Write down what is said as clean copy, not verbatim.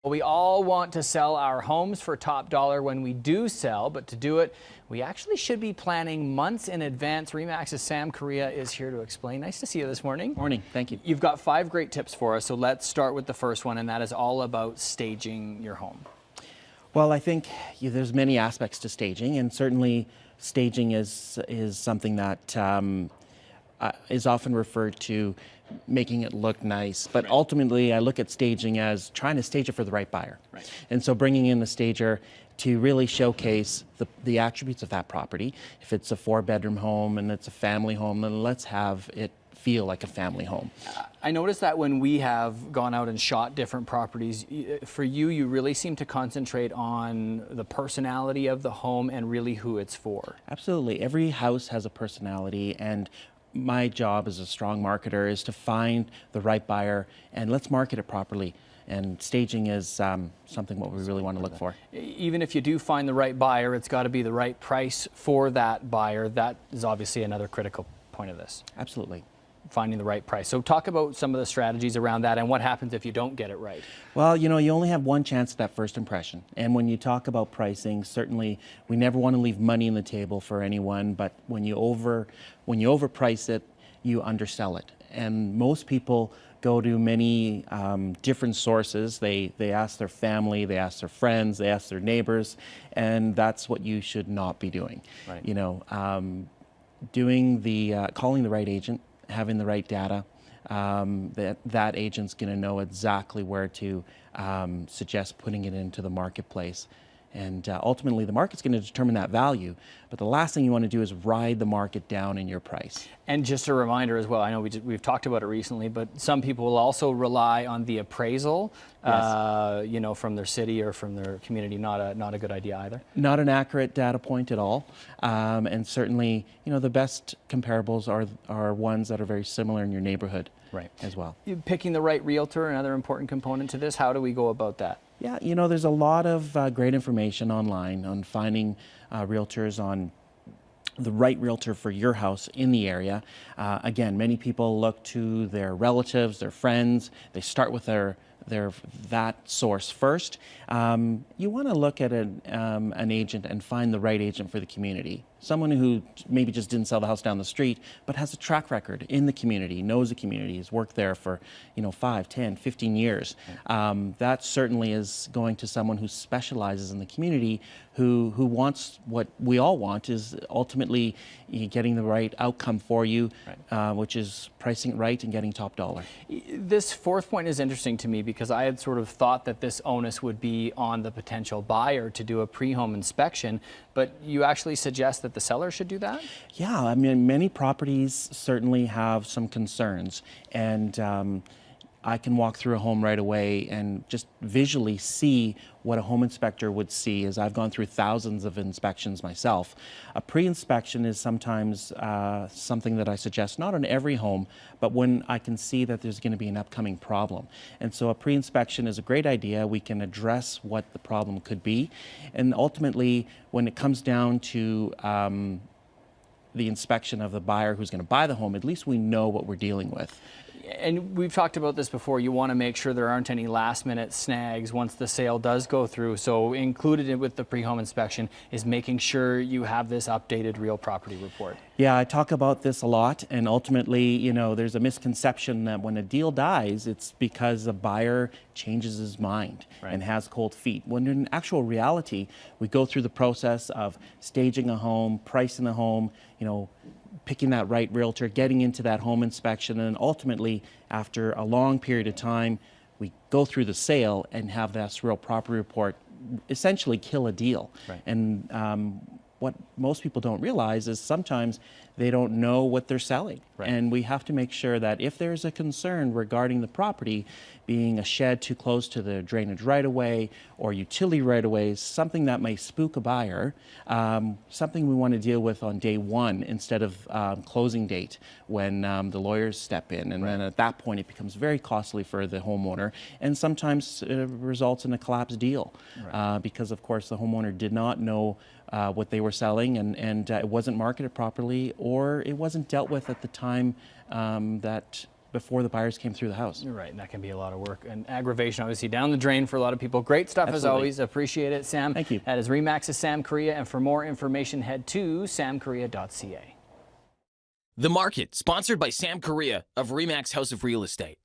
We all want to sell our homes for top dollar when we do sell, but to do it, we actually should be planning months in advance. RE/MAX's Sam Corea is here to explain. Nice to see you this morning. Morning, thank you. You've got 5 great tips for us, so let's start with the first one, and that is all about staging your home. Well, I think there's many aspects to staging, and certainly staging is something that is often referred to making it look nice, but ultimately I look at staging as trying to stage it for the right buyer. Right. And so bringing in a stager to really showcase the attributes of that property. If it's a 4-bedroom home and it's a family home, then let's have it feel like a family home. I noticed that when we have gone out and shot different properties, for you, you really seem to concentrate on the personality of the home and really who it's for. Absolutely. Every house has a personality, and my job as a strong marketer is to find the right buyer and let's market it properly. And staging is something what we really want to look for. Even if you do find the right buyer, it's got to be the right price for that buyer. That is obviously another critical point of this. Absolutely. Finding the right price. So talk about some of the strategies around that and what happens if you don't get it right. Well, you know, you only have one chance at that first impression. And when you talk about pricing, certainly we never want to leave money on the table for anyone, but when you overprice it, you undersell it. And most people go to many different sources. They ask their family, they ask their friends, they ask their neighbors, and that's what you should not be doing. Right. You know, calling the right agent, having the right data, that agent's going to know exactly where to suggest putting it into the marketplace. And ultimately, the market's going to determine that value. But the last thing you want to do is ride the market down in your price. And just a reminder as well, I know we've talked about it recently, but some people will also rely on the appraisal, Yes. you know, from their city or from their community. Not a good idea either. Not an accurate data point at all. And certainly, you know, the best comparables are ones that are very similar in your neighborhood. Right. As well. Picking the right realtor, another important component to this. How do we go about that? Yeah, you know, there's a lot of great information online on finding realtors, on the right realtor for your house in the area. Again, many people look to their relatives, their friends. They start with that source first. You want to look at an agent and find the right agent for the community. Someone who maybe just didn't sell the house down the street, but has a track record in the community, knows the community, has worked there for 5, 10, 15 years. That certainly is going to someone who specializes in the community, who wants what we all want, is ultimately getting the right outcome for you, right. Which is pricing it right and getting top dollar. This fourth point is interesting to me because I had sort of thought that this onus would be on the potential buyer to do a pre-home inspection, but you actually suggest that the seller should do that? Yeah, I mean, many properties certainly have some concerns, and I can walk through a home right away and just visually see what a home inspector would see, as I've gone through thousands of inspections myself. A pre-inspection is sometimes something that I suggest, not on every home, but when I can see that there's going to be an upcoming problem. And so a pre-inspection is a great idea. We can address what the problem could be. And ultimately, when it comes down to the inspection of the buyer who's going to buy the home, at least we know what we're dealing with. And we've talked about this before. You want to make sure there aren't any last-minute snags once the sale does go through. So included with the pre-home inspection is making sure you have this updated real property report. Yeah, I talk about this a lot, and ultimately, you know, there's a misconception that when a deal dies, it's because a buyer changes his mind right. and has cold feet. When in actual reality, we go through the process of staging a home, pricing the home, you know, picking that right realtor, getting into that home inspection, and ultimately, after a long period of time, we go through the sale and have that real property report essentially kill a deal. Right. And what most people don't realize is sometimes they don't know what they're selling. Right. And we have to make sure that if there's a concern regarding the property being a shed too close to the drainage right-of-way or utility right-of-way, something that may spook a buyer, something we want to deal with on day one instead of closing date when the lawyers step in. And right. then at that point, it becomes very costly for the homeowner, and sometimes results in a collapsed deal right. Because, of course, the homeowner did not know what they were selling, and it wasn't marketed properly, or it wasn't dealt with at the time that before the buyers came through the house. You're right, and that can be a lot of work and aggravation, obviously, down the drain for a lot of people. Great stuff as Absolutely. always. Appreciate it, Sam. Thank you. That is RE/MAX's Sam Corea, and for more information, head to samkorea.ca. The Market, sponsored by Sam Corea of RE/MAX House of Real Estate.